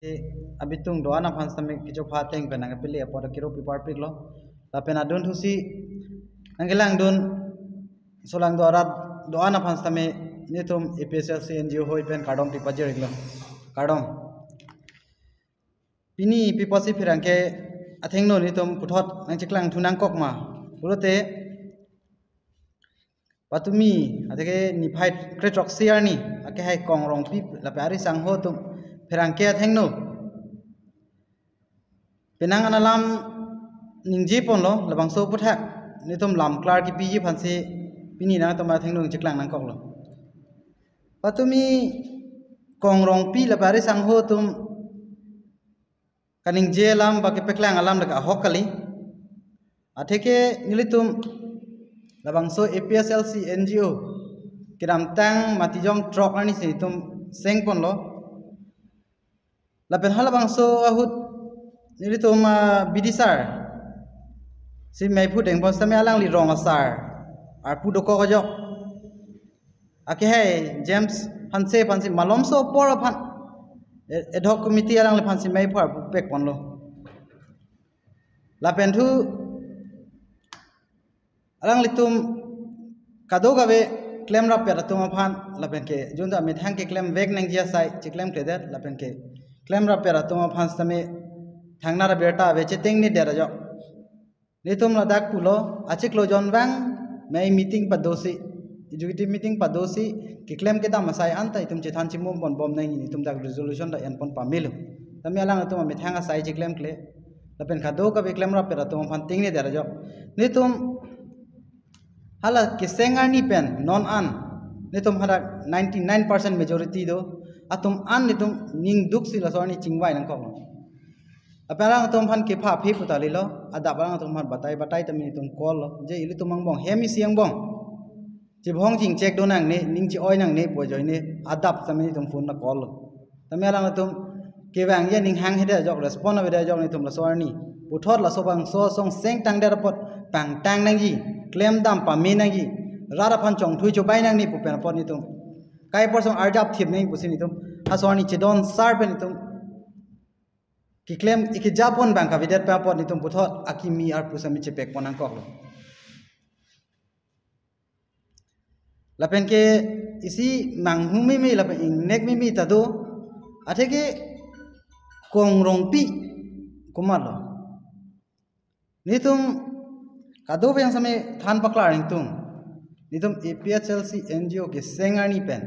abitung doana pan sami kijo phateng penang pili apoda kiro pipar piklo la pena dun thusi angelang dun solang doarat doana pan sami nitum EPSLC NGO hoi pen kadom pipajer iglo kadom pini pipasi phirangke athengno nitum puthot nangchiklang thunang kokma bulote patumi adeke niphai kretrok siarni ake hai kongrong pip la pari sangho tum phirangke athengno penang analam ningji ponlo labang so puthak nitum lam klar ki piji phansi pini na toma thengno chiklang nang koklo patumi kongrong pi la pari sangho tum kaning je lam ba ke peklang alam daga hokali atheke nilitum labang so APSLC NGO kiram tang matijong trok ani se tum seng ponlo lapen halabang so ahut nilitum bidisar si mai phu deng pon same alang li rong asar ar pu doko ko jok ake hai James panse malom so por phan ad hoc committee alang le phansi mai phar pek ponlo lapen thu alang litum kado gawe claim rap ya tum phan lapen ke junda me thang ke claim vek nang dia sai che claim ke dat lapen ke claim rap ya tum phan same thangna ra beta ve che teng ni dera jo nitum la dak pulo achik lo jon bang mai meeting padosi executive meeting padosi ki claim ke da masai anta itum che than chimum bon bom nai ni tum dak resolution da en pon pamil tami alang tum me thanga sai che claim kle lapen kado ka ve claim rap ya tum phan ting ni dera jo nitum hala kisengar ni pen non an nitum hada 99% majority do atum an nitum ning duk si la sorni chingwai nang kong apara tum phan ke pha phi putali lo ada bang tum phan batai tami tum call lo je ili tum bong hemi siang bong ji bong jing check do nang ne ning ji oi nang ne po joi ne adap tami tum phone na call lo tami alang tum ke bang ye ning hang hede jok respond na bede jok ni tum la sorni puthot la so bang so song seng tang der pot pang tang nang ji claim dam pami nang ji rara phan chong thui cho bai nang ni pu pen pot ni tum kai por song arjap thip nei pusi ni tum aswani chedon sar pen ni tum ki claim iki japon bang ka videt pa pot ni tum puthot akimi ar pusami che pek ponang kok lo lapen ke isi manghumi mi lapen nek mi tado atheke kongrong pi kumar lo nitum kado yang same than paklar ning tum nitum APSLC NGO ke sengani pen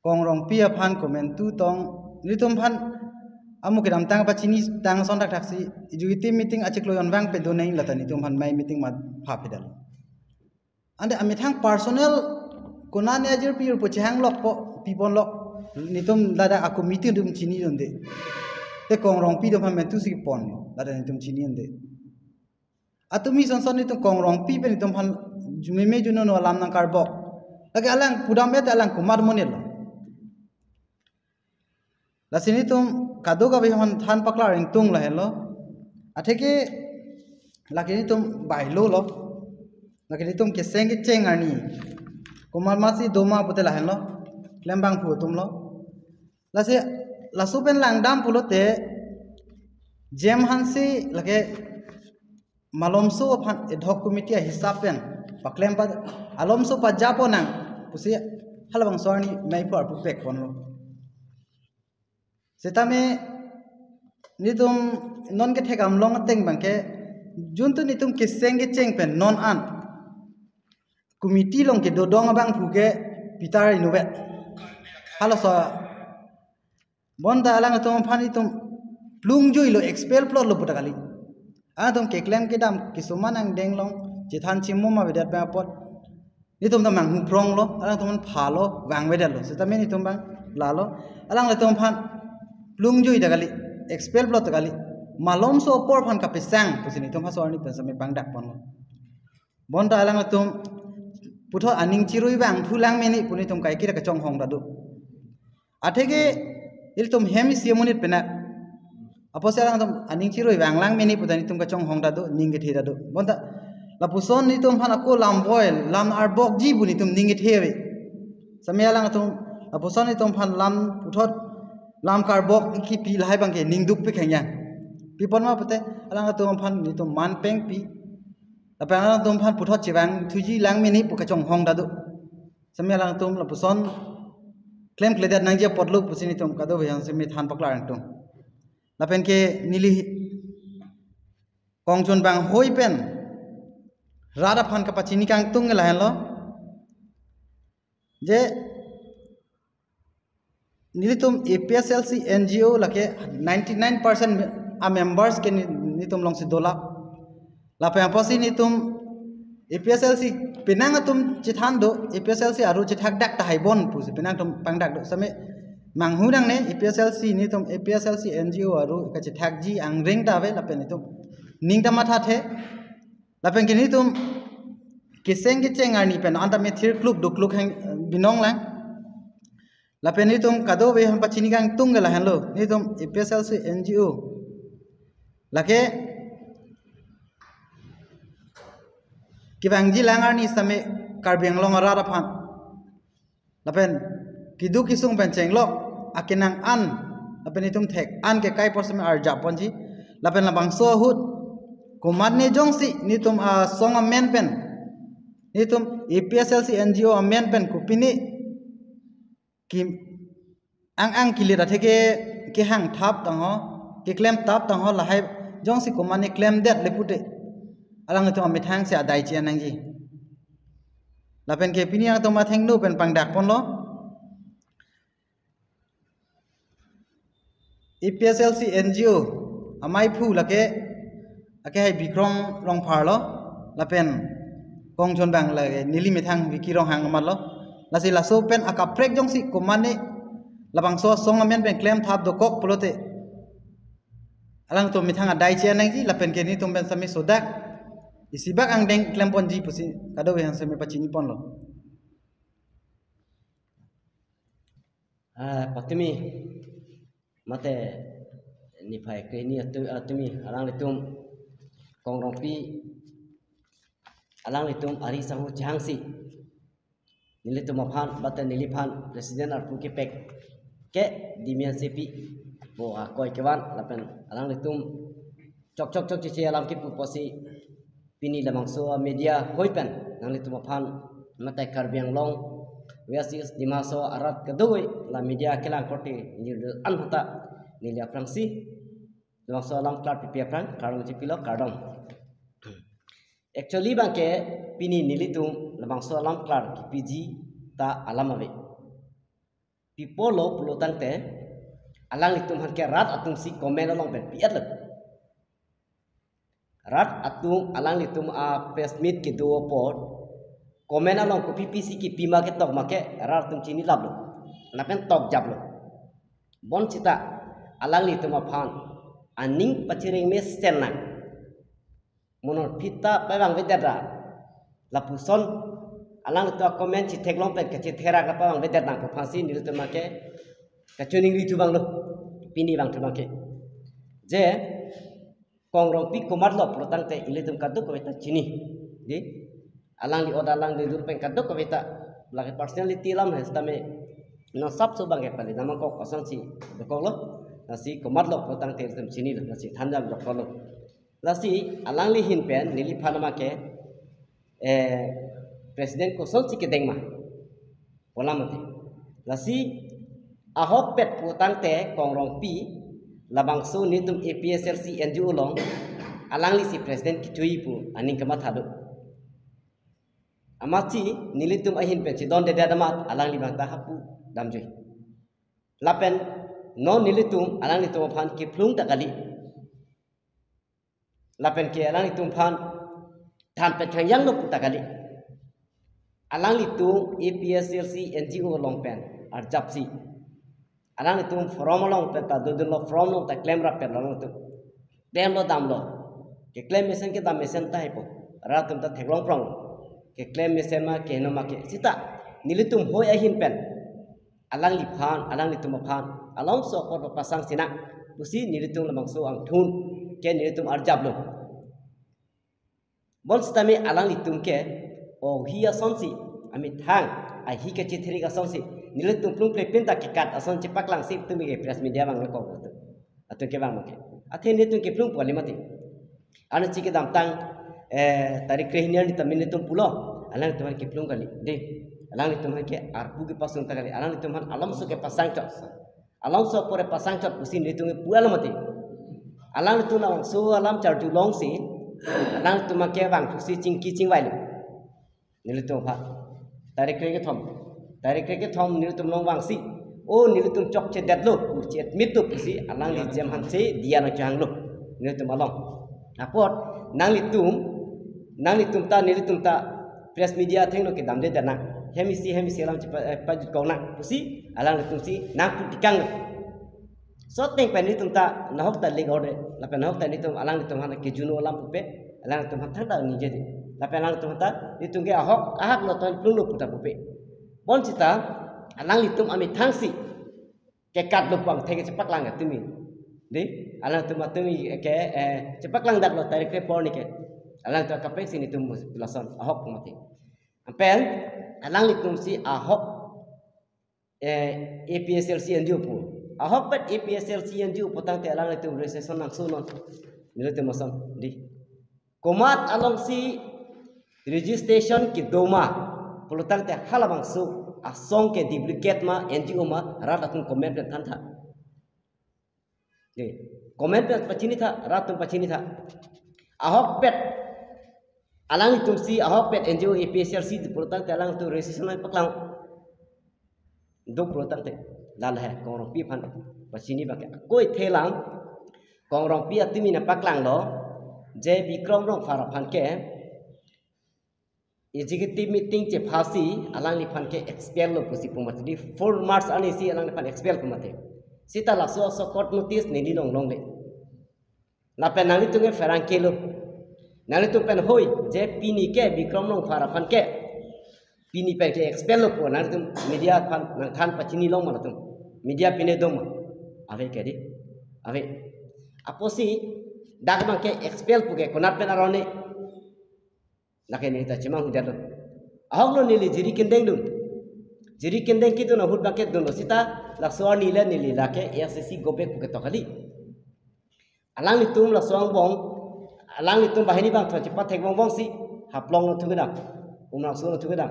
kongrong pi aphan komen tu tong nitum phan amu ke dam tang pa chini tang son tak taksi executive meeting achik lo yon wang pe do nei latani tum phan mai meeting ma pha pedal ande ami thang personal konan ajir pi pu chang lok po pipon lok nitum lada aku meeting dum chini jonde te kongrong pi do phan me tu si pon lada nitum chini jonde atumi sonson nitum kongrong pi pe nitum phan jumeme juno no lam nang karbok lagi alang pudam et alang kumar monel la sini tum kado ka behan than paklar ring tung la hello atheke lakini tum bailo lo lakini tum ke seng ke cheng ani kumar masi doma putela hello klembang pu tum lo la se la supen lang dam pulote jem hansi lage malomso phan ad hoc committee hisaben paklem pa alomso pa japonang pusi halabang sorni mai par pu pek ponlo setame nitum non ke thekam long teng bangke juntu nitum ke senge cheng pen non an committee long ke dodong bang phuke pitar inuvet halo so bonda alang tum phani tum plung joi lo expel plot lo putakali atum ke claim ke dam kisuman ang denglong jithan chimmo ma bedat ba pot nitum tam mang prong lo alang tum phalo wang bedal lo setame nitum bang lalo alang le tum phan plung joi dagali expel plot dagali malom so por phan ka pesang pusini tum hasorni pensame bang dak pon bonda alang tum putho aning chirui bang thulang meni puni tum kai kira ka chong hong dadu athege il tum hemi siamunit pena apose alang tum aning chirui bang lang meni putani tum ka chong hong dadu ninge the dadu bonda la puson ni tum hana ko lam boil lam arbok ji buni tum ninge thewe samya alang tum la puson ni tum phan lam puthot lam karbok ki pi lai bang ke ningduk pi kheng yang pi pon ma pate alang tu phan ni tu man peng pi la pa alang tu phan puthot chiwang thuji lang mi ni pu ka chong hong da du sami alang tu la puson claim kledat nang je potluk pusini tum ka do yang sami than pakla ang tum la pen ke nili kong chon bang hoi pen rada phan ka pachini kang tung la hen lo je nilitum APSLC NGO lake 99% a members ke nitum long si dola la pe aposi nitum APSLC pinang tum chithan do APSLC aru chithak dak ta haibon pu pinang tum pangdak do same manghudang ne APSLC nitum APSLC NGO aru ka chithak ji ang ring ta ve la pe nitum ningta matha the la pe nitum kiseng ke chengar ni pen anta me thir kluk du kluk hang binong lang la pen nitum kado ve ham pachini kang tung la han lo nitum APSLC NGO lake kibang ji langar ni same karbeng long ara phan la pen kidu kisung pen chenglo akinang an la pen nitum thek an ke kai posme ar japon ji la pen la bang so hut kumat ne jongsi nitum a song men pen nitum APSLC NGO men pen kupini ki ang kilir atheke ke hang thap tang ho ke claim tap tang ho la hai jong si komane claim det lepute alang to ame thang se adai chi anang ji la pen ke pini ang to ma theng no pen pang dak pon lo APSLC NGO amai phu la ke ake hai bikrom rong phar lo la pen kong chon bang la nili me thang wiki rong hang ma lo la si la so pen aka prek jong si komane labang so song amen pen claim thap do kok polote alang to mithang adai che nang ji la pen ke ni tum ben sami sodak isibak ang deng claim pon ji pusi kado yang sami pachini pon lo patimi mate ni phai ke ni atumi alang litum kong rong pi alang litum ari sangu changsi nilitum aphan bata niliphan president arpu ke pek ke dimian sepi bo akoi kewan lapen alang litum chok chok chok chi alam ki pu posi pini lamang so media hoipen nang litum aphan matai karbiang long weasis dimaso arat kedoi la media kelang korte ni an hata nili aprangsi lamang so alam klar pi aprang karong chi pilo kardom actually bangke pini nilitum lamang so alam klar ki PG ta alam ave pipolo pulutang te alang litum han ke rat atum si komen along pen piat lat rat atum alang litum a press meet ke do pot komen along ko PPC ki pima ke tok make rat tum chini lab lo na pen tok jab lo bon cita alang litum a phan aning pachiring me senna monor pita pawang vedera lapuson alang to komen chi theklong pen ke chi thera ka pawang veder nang ko phasi nil to make ka chuning ri tu bang lo pini bang tu make je kong rong pi komar lo protang te ilitum kadu ko eta chini di alang li oda alang li dur pen kadu ko eta lagi personality lam hestame no sab so bang ke pali namang ko kosan si ko lo nasi komar lo protang te ilitum chini lo nasi thanjam lo ko lo nasi alang li hin pen nili phanama ke presiden ko sol si kedeng ma polamate lasi ahok pet putang te kongrong pi labang so nitum APSLC NGO long alang li si presiden ki chui pu aning kama thado amachi nilitum ahin pe don de damat alang li bang ta hapu damjui lapen no nilitum alang li tum phan ki phlung ta kali lapen ke alang li tum phan than pe thang yang lo puta kali alang litum APSLC NGO long pen ar japsi alang litum from long pen ta do lo from long ta claim rap pen long tu dem lo dam lo ke claim mesen ke dam mesen ta hipo ra tum ta theklong prong ke claim mesen ma ke no ma ke sita nilitum hoi ahin pen alang li phan alang litum phan along so ko pasang sina busi nilitum lamang so ang thun ke nilitum ar jab lo bon stame alang litum ke o hiya sonsi ami thang a hi ke chithri ka sonsi nilai tumplung plepin tak kekat ason cepak langsip tu mige press media bang lekok tu atau ke bang make athe ni tu ke plung poli mati anu cike dam tang tarik krehnian di tamin tum pulo alang tu ke plung kali de alang itu ke arbu ke pasung kali alang itu alam so ke pasang cot alam so pore pasang cot pusin itu puala mati alang itu na so alam charju long si alang tu make bang pusi cingki cingwai nilai tu pha tarik ke thom nil tum long wang si o nil tum chok che dat lo che mit tu si alang li jam han se dia na chang lo nil tum along apot nang li tum ta nil tum ta press media theng lo ke dam de dana hemisi alam che pa ko na si alang li tum si nang pu tikang so teng pe nil tum ta na hok ta le gode la pe na hok ta ni tum alang li tum han ke juno alam pu pe alang tum han thang ta ni je la pe alang tum ta ni tum ge ahak lo ton plung lo puta pu pe bon cita alang litum ami thangsi ke kat lupang thege cepak lang tumi de alang tum atumi ke cepak lang dak lo tarik ke por ni ke alang tu kapek sini tum lason ahok mati ampel alang litum si ahok APSLC NGO pu ahok pet APSLC NGO potang te alang litum recession nang sunon nilo tum mason di komat along si registration ki doma pelutang te halabang su asong ke duplicate ma NGO ma rat atun comment pe than tha de comment pe pachini tha rat tum pachini tha ahok pet alang tum si ahok pet NGO APSLC pelutang te alang tu registration ma paklang do pelutang te lal hai kong pi phan pachini ba ke koi thelang kong rong pi atimi na paklang lo je bikrom rong phara phan ke executive meeting che phasi alang li phan ke expel lo pusi pumat di 4 March ani si alang li phan expel pumate sita la so court notice ni long long le la pen nali tu nge ferang kelo nali tu pen hoi je pini ke bikrom long phara phan ke pini pen ke expel lo po nali tu media phan nang than pachini long ma tu media pine dom ave ke di ave aposi dak mang ke expel pu ke konat pen arone laki ni ta cemang hujan ahok lo nili jiri kendeng kitu na hut baket dono sita la soar nili lake ASC gobek ke to kali alang litum la soang bong alang litum bahini bang to cepat thek bong si haplong no thugeda umna so no thugeda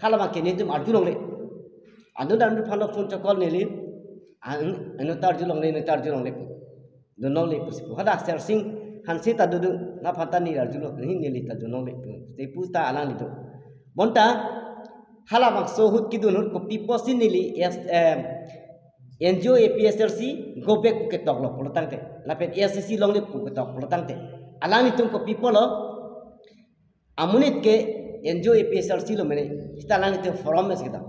hala bang ke ni tum arjulong le adu dan phalo phone chokol nili anu tarjulong le dono le pusi hada searching hansi ta dudu na phata ni arjulo ni nili ta dono le te pusta alang litu bonta hala bang so hut kidun hut ko piposin nili NGO APSLC go back ke tok lo polotang te lapet ASC long le pu ke tok polotang te alang litum ko pipolo amunit ke NGO APSLC lo mene kita alang litum forum mes kita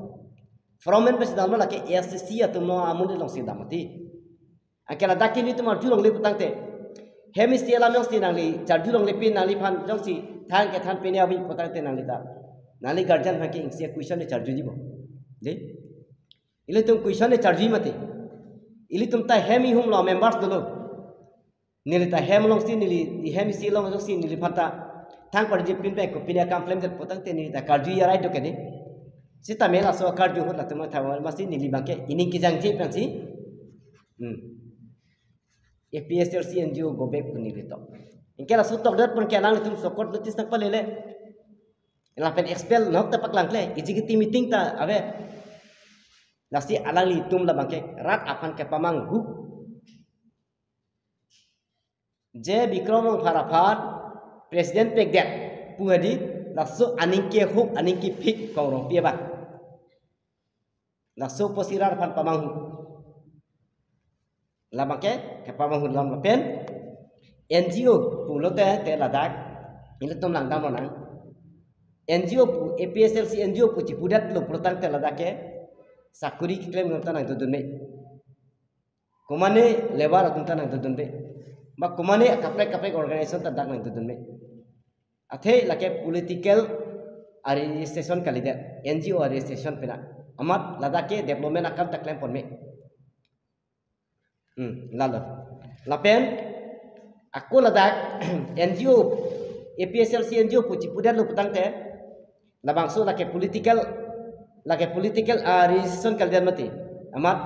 forum mes dam lo ke ASC atum no amunit long sidam mati akela dakini tum arju long le putang te hemisti alam yang si nangli charju long le pin nali phan jong si than ke than pin ya bi potang te nangli ta nali guardian phaki ingsia question le charju jibo de ile tum question le charju mate ile tum ta hemi hum lo members dolo nili ta hem long si nili hemi si long si nili phata thang par je pin pe ko pin ya kam flame de potang te nili ta charju ya right ke de sita mela so charju hot la tum tha masi nili bangke ining ki jang je pan si APSLC NGO go back to nilito ingkela sutok dat pun kelang litum sokot notis tak palele la pen expel nok ta paklang kle executive meeting ta ave nasi alang litum la bangke rat apan ke pamang hu je bikrom farafat president pegdet puhadi laso aningke huk aningki phik kong pia ba laso posirar pan pamang hu lama ke kapamang hulam pen NGO pulo te ladak ini tom lang dam nang NGO pu APSLC NGO pu cipudat lo protang te ladak ke sakuri ki klem ngota nang dudun me komane lebar atunta nang dudun be ba komane kaprek organization ta dak nang dudun me athe lake political registration kalide NGO registration pena amat ladak ke development akam ta klem pon me lalu lapen aku ladak NGO APSLC NGO puji pudan lu petang te labang so lake political lagi political resolution kalian mati amat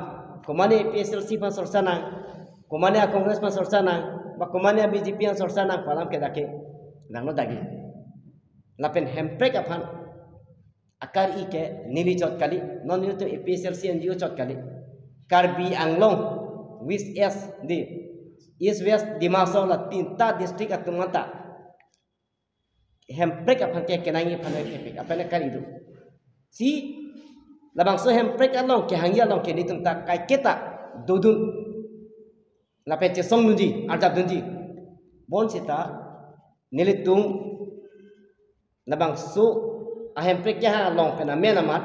komane PSLC pan sorsana komane Congress pan sorsana ba komane BJP pan sorsana palam ke dake nangno dagi lapen hemprek apan akar ike nili chot kali non nili to PSLC NGO chot kali Karbi Anglong West East di East West di Masau la tinta district atumanta hemprek apan ke kenangi panai hempek apan kali itu si labang so hemprek along ke hangi along ke nitum tak kai kita dudun lapen che song nunji arjab dunji bon sita nilitung labang so hemprek ya along pena menamat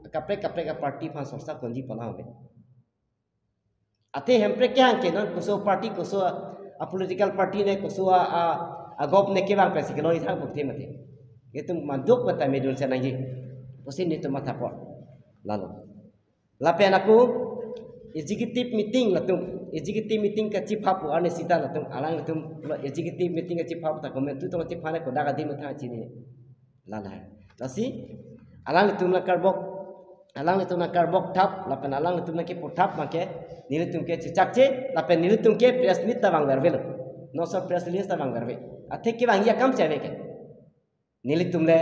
kaprek party pan sorsa konji pala hobe ate hemprek ya ke non kuso party kuso a political party ne kuso a gop ne ke bang pesi ke lori thang bukti mate itu manduk mata medul sanangi usin itu mata por lalu lapen aku executive meeting latung executive meeting ka chief hapu ane sita latung alang latung executive meeting ka chief hapu ta komen tu to chief hane ko daga di mata chini lala lasi alang latung la karbok alang latung na karbok tap lapen alang latung na ke potap make nilitung ke cicakce lapen nilitung ke press meet ta bang vervel no so press release ta bang verve athe ke bang ya kam chave ke nilitung le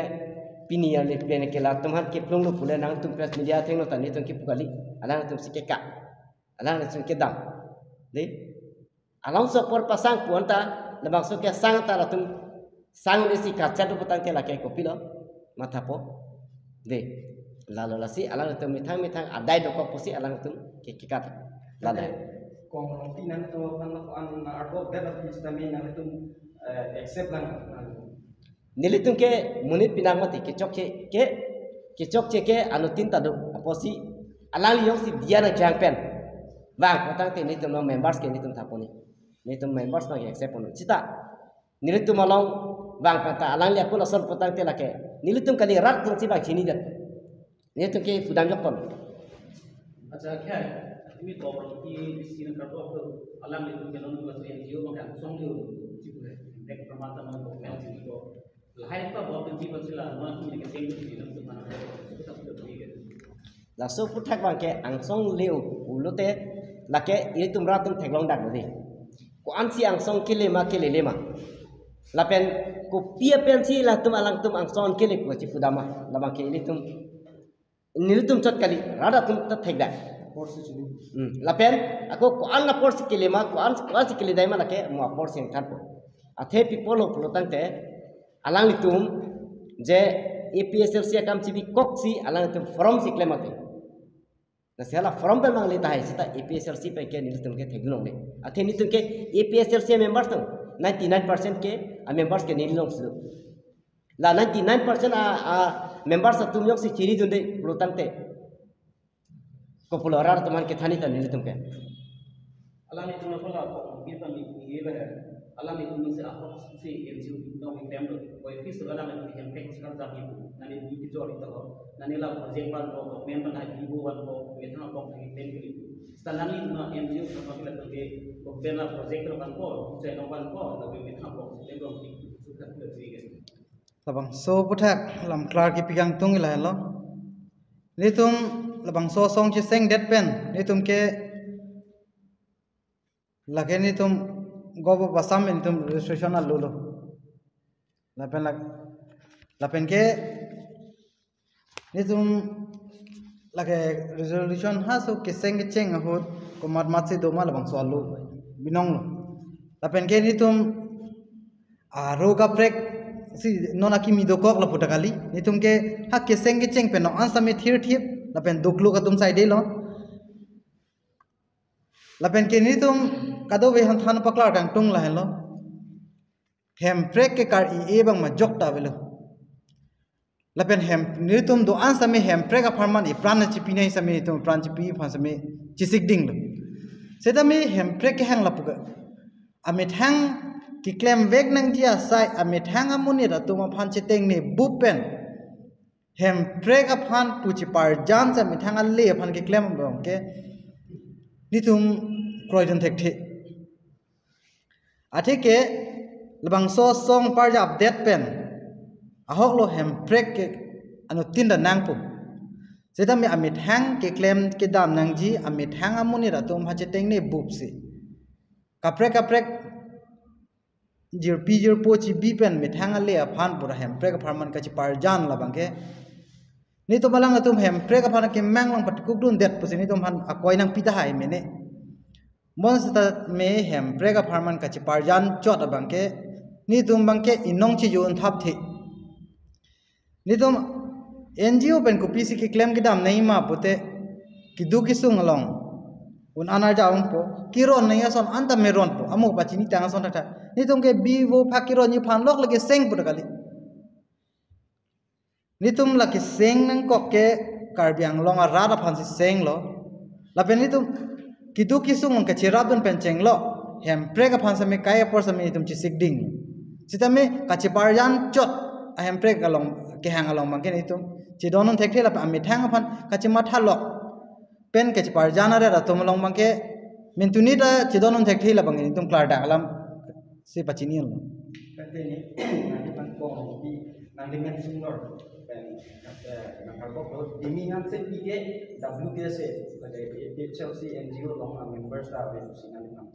pinia le plene ke la tumhan ke plong lu pule nang tum press media theng no tani tum ke pugali alang tum sike ka alang tum ke dam de alang so por pasang puanta le bang so ke sang ta la tum sang ni si ka chat putang ke la ke ko pilo matha po de la la si alang tum mithang adai do ko posi alang tum ke kat la la kong tinan to an arbo develop istami na tum accept lang nilitung ke munit pinang mati ke chok ke anu tinta do aposi alali yong si dia na jang pen bang potang te nitum no members ke nitum thaponi nitum members ma accept pon cita nilitum along bang pata alali aku lasol potang te lake nilitum kali rat tung si bang chini dat nitum ke pudam jok pon acha kya ini to ki sin ka to alam nitum ke non was NGO ma kan song liu chi pure dek pramata ma ko mel chi ko lahai pa bo tu Jeevan sila ma ki ke sing ni nam tu mana ko ta tu ni ke la so puthak bang ke angsong liu ulote lake ilitum ratum theklong dak ni ko ansi angsong kile ma lapen ko pia pensi la tum alang tum angsong kile ko chi pudama labang ke ilitum nilitum chot kali rada tum ta thek dak lapen aku ko an la porsi kile ma ko an si kile dai ma lake mo porsi kan po athe people lo plotang te alang litum je APSLC kam chibi koksi alang litum from si klemate na sela from pe mang leta hai sita APSLC pe ke nilitum ke theglong le athe nitum ke APSLC members to 99% ke members ke nilong su la 99% a members tum yok si chiri dunde plotang te ko polorar teman ke thani ta nilitum ke alam nitum na pala ko bi ta ni ye ba alam nitum se apa si NGO no we tem do ko fis alam nitum hem pe skar ta bi nani bi jori ta ho nani la project ban ko men ban hai bi wan ko we thana ko ni tem ki stanani na NGO ko pa la to ke ko ben la project ro ban ko se no ban ko la we thana ko tem ro ki su ka tu ti ke labang so puthak lam klar ki pigang tung ila lo nitum labang so song chi seng det pen nitum ke lage nitum gobo basam nitum registration al lo lapen ke nitum lage resolution ha so ke seng cheng hot ko mat se do ma labang so lo binong lo lapen ke nitum roga prek si nona ki mi do kok la putakali nitum ke ha ke seng cheng pe no ansa me thir thip lapen duklu ka tum sai de lo lapen ke nitum kado we han than paklar kang tung la hello hem prek ke kar e bang ma jok ta velo lapen hem nitum do ansa me hem prek a farman e pran chi pi nei sa me tum pran chi pi phan sa me chisik ding lo seda me hem prek ke hang la puka amit hang ki claim vek nang dia sai amit hang amuni ra tuma phan che teng ne bupen hem prek a phan pu chi par jam sa mit hang a le phan ki claim bang ke nitum kroidon thek the athike labang so song par ja update pen ahok lo hem prek ke anu tinda nang pu Jadi kami amit hang ke claim ke dam nangji amit hang amuni ratum haje tengne bupsi. Kaprek jir poci bipen mit hang ale aphan pura hem prek aparman kaci parjan la bangke. Ni to malang atum hem prek aphan ke mang lang pat kukdun det pusi ni to han akoi nang pita hai mene. Monsta me hem prek aparman kaci parjan chot bangke. Ni tum bangke inong ci yun thap thi. Ni to NGO pen ko PC ke claim ke dam nahi ma pote kidu kisung along un anar jaung po kiron nahi ason anta meron po amu pachini tang son tha ni tum ke bivo phakiron ni phan lok lage seng po kali ni tum la ke seng nang kok ke karbiang long a rada phan si seng lo la pen ni tum kidu kisung ke chirabun pen cheng lo hem prek phan sa me kai por sa me tum chi sikding sitame ka chiparjan chot a hem prek along ke hang along bangke ni tum ci donon thek thela pa amit hang aphan kachi matha lok pen ke par jana ra tum long bangke mentuni da ci donon thek thela bangin tum klar da alam si pachini lo Kante ni nanti pan kong di nanti men sumber dan kalau kau demi han se pige WPS pada Chelsea NGO long members dah berusi nanti nam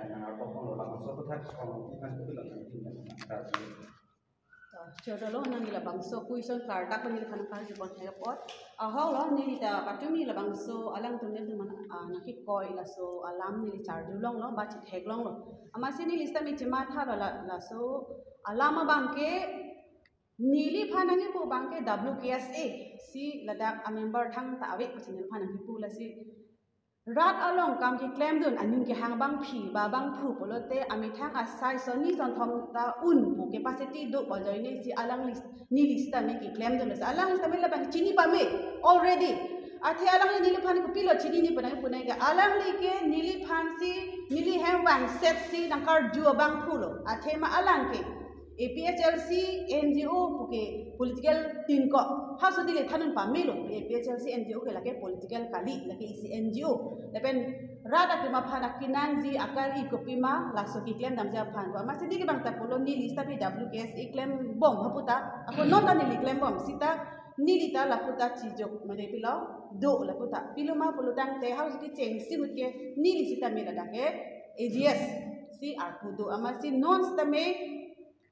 nak apa pun orang masuk tu tak kong di kan tu lah nanti nanti Chodolo nang ila bangso kuison kar tak ni kan kar jibon hay pot ahau lo ni ta patumi la bangso alang tumne tuman nakik ko ila so alam ni char dulong lo bachit heglong lo amasi ni lista mi chima tha la so alama bangke nili phanangi po bangke WKSA si ladak a member thang ta awek pachinen phanangi pu la si rat along kam ki claim dun aning ki hang bang phi ba bang phu polote ami thang a sai so ni zon thom ta un pu capacity do ba join ni si alang list ni lista ni ki claim dun sa alang lista me la bang chini pa me already athe alang ni nili phan ko pilo chini ni panai punai ga alang li ke nili phan si nili hang bang set si nang kar ju bang phu lo athe ma alang ke APHLC NGO puke political team ko haso dile thanun pamilo APHLC NGO ke lake political kali lake isi NGO lepen rada pima phana kinanji akal ikopima laso ki claim damja phan ko mase dike bang ta polo ni lista pi WKS claim bom haputa ako nota ni claim bom sita nilita laputa chijok mane pilo do laputa piluma polutang te haso ki cheng simut ke nilisita mela dake AGS si arpudo amasi non stame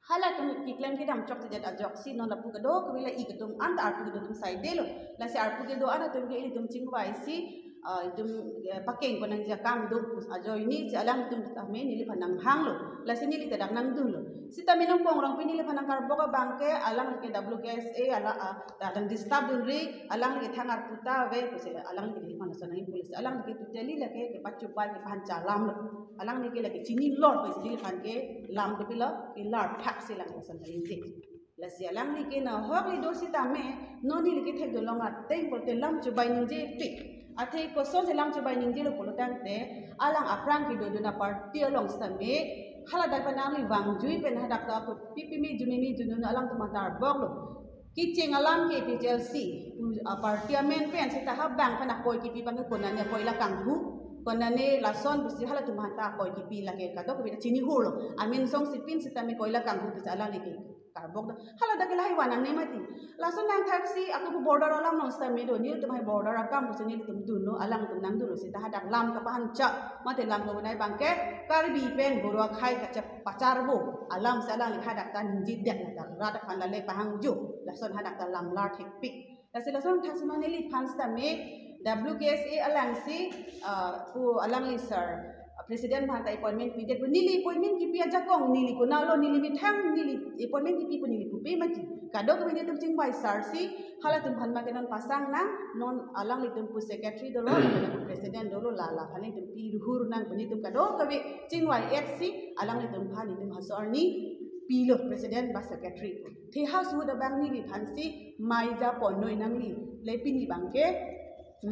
hala tum iklan ke dam chok jat ajok si non la pukado ko bila ikatum ant arpu do tum sai delo la si arpu ke do ana tum ke tum chingwai si tum pakeng panang ja kam do pus ajoy ni si alang tum tame ni li panang hanglo la si ni li tadak nang dulo si tame nang pong rang pinili panang karboka bangke alang ke WKSA ala tadang distab dun ri alang ke thangar puta ve pus alang ke di panang sanai pulis alang ke tuteli la ke pacu pa ke panca lam alang ni ke la ke chini lord pus di pan ke lam ke pila ke lar silang lasan tarinti la sialang ni ke na hok li dosi tame no ni ke thek do longa teng ko te lam chu bai ning je tik athe ko so se lam chu bai ning je lo polo tang te alang aprang ki do na party along stame hala dak panang li wang jui pen hadak ta ko pipi mi jumi mi junu alang to matar bok lo ki cheng alam ke PHLC parliament pen se ta ha bang pana koi ki pi bang ko na ne koi la kang hu konane lason busi hala tumata koi ki pi lage ka dok bina chini hulo amin song sipin sitame koila kang hu bisa ala liki karbok hala dak lahi wanang ne mati lason nang taxi aku border alam non sta me do ni tumai border akam busi ni tum duno alang tum nang duno sita hadak lam ka pahan cha mate lam ko nai bangke karbi pen borwa khai ka cha pacar bo alam salang li hadak tan jiddak dak rada pan la le pahang ju lason hadak ta lam lar thik pik lason thasmane li phan sta me WKSA alang si ku alang li sir president bhanta appointment period bu nili appointment ki pia jakong nili ko nalo nili mithang nili appointment ki pu nili pu pe mati kadok bini tum ching bai sir si hala tum bhan ma kenon pasang na non alang li tum pu secretary do lo president do lo la la phane tum pi ruhur nang bini tum kadok kabe ching bai HC alang li tum phani tum hasor ni pilo president ba secretary thi house hu da bang ni phansi mai ja ponoi nang li le pini bangke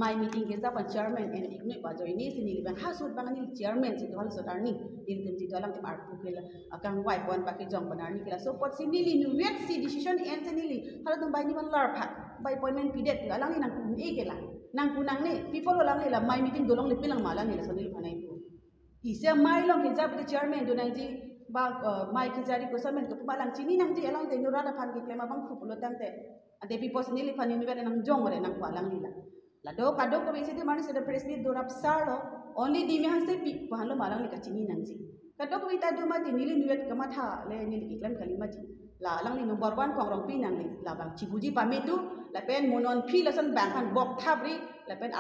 my meeting ke japan chairman and ignite ba join ni sinili ban hasut bang ni chairman si hal sotar ni din tin ti dalam tim arpu ke akang wai pon pa ke jong banar ni kila so pot sinili nu wet si decision and sinili hal tum bai ni man lar pha bai appointment pidet alang ni nang kun e ke la nang kunang ni people olang ni la my meeting dolong le pilang mala ni la sanili phanai pu ise mai long ke jap the chairman do nang ji ba mai ke jari ko samen ko palang chini nang ji alang te nu rada phan ke klema bang khu pulo tang te ade people sini li panin wer nang jong ore nang palang lila la do kado ko besi de mani se press meet do rap sar lo only di me han se pi pahan lo malang li ka chini nang ji kado ko ita do ma di nili nuet ka ma tha le ni li klan kalima ji la lang li number 1 kong rong pi nang li la bang chibuji pa me tu la pen monon phi la san bang han bok thabri la pen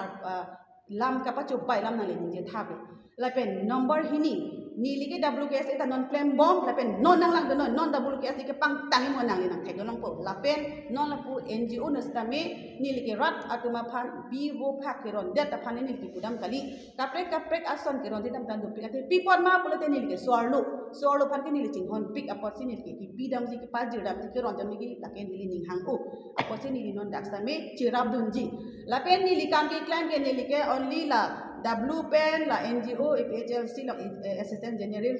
lam ka pa chup pai lam nang li ni je thabri la pen number hini nili ke WKS ita non claim bomb la pen non nang lang non WKS ke pang tangi mo nang li nang thek long po la pen non la pu NGO no stame nili ke rat atuma phan bivo phak ke ron det ta phan nili ke kudam kali kaprek ason ke ron ditam tan do pik ate pipon ma pula te nili ke sorlo phan ke nili ching hon pick apot sin nili ke bidam ji ke pa jiram ji ke ron jam gi la ke nili ning hang o apot sin nili non dak stame chirab dunji la pen nili kam ke claim ke nili ke only la WPN la NGO FHLC la Assistant General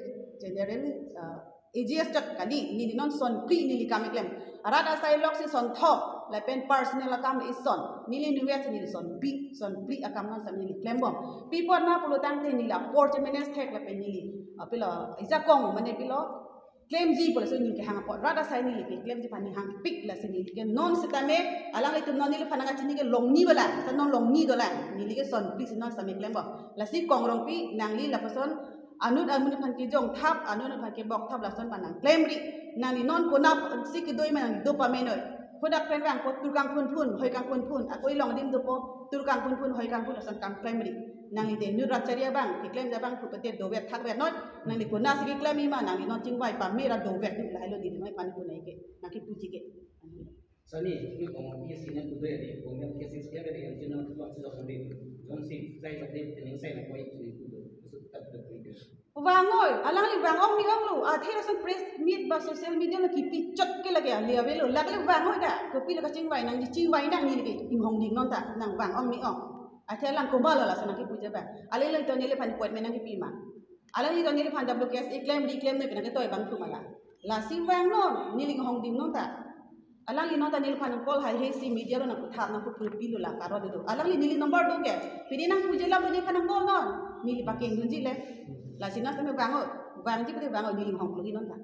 AGS tak kali ni non son pri ni li kam klem arada sai lok si son thok la pen personal akam is son ni li nuwes ni son pri akam non sam ni li klem bom people na pulutan te ni la port menes thek la pen ni li apilo isa kong mane pilo claim ji polo so ni ke hang pot rada sai ni li ke claim ji pani hang pick la si ni ke non sitame alang itu non ni li pananga chini ke long ni bala sa non long ni dola ni li ke son pri non sam claim bom la si kong rong pi nang li la person anut amun phan ke jong thap anut phan ke bok thap la son panang claim ri nang ni non ko nap si ke doi man dopamine oi khodak pen rang ko turkang phun hoi kang phun akoi long dim do po turkang phun hoi kang phun son kang claim ri nang ni de nu racharia bang ke claim ja bang ku pete do vet thak vet not nang ni ko na si ke claim ma nang ni non ching wai pa me ra do vet ni lai lo di mai pan ku nai ke nang ki puji ke sani ni ko mo si na ku de de ko me ke si ke de en jina ku ba si do de jong si sai sa de ning sai na ko i ku do su tat de ku wangoi alang li wangong ni ong lu a thera san press meet ba social media la ki pi chot ke la ya le lo la le wangoi da ko pi la ka ching wai nang ji ching wai nang ni ke ing hong ding non ta nang wangong ni ong a thera lang ko ba la san ki puja ba ale le to ni le phan point me nang ki pi ma ale li to ni le phan WKS claim reclaim ne pe na ke toy bang tu ma la si wang non ni ling hong ding non ta alang li non ta ni le phan call hai he si media ro na ku thap na ku pi lo la ka ro do alang li ni li number do ke pi ni nang puja la ni phan call non ni li pa ke ngun ji le la sina tame bango bangi pute bango ni hong lu non ta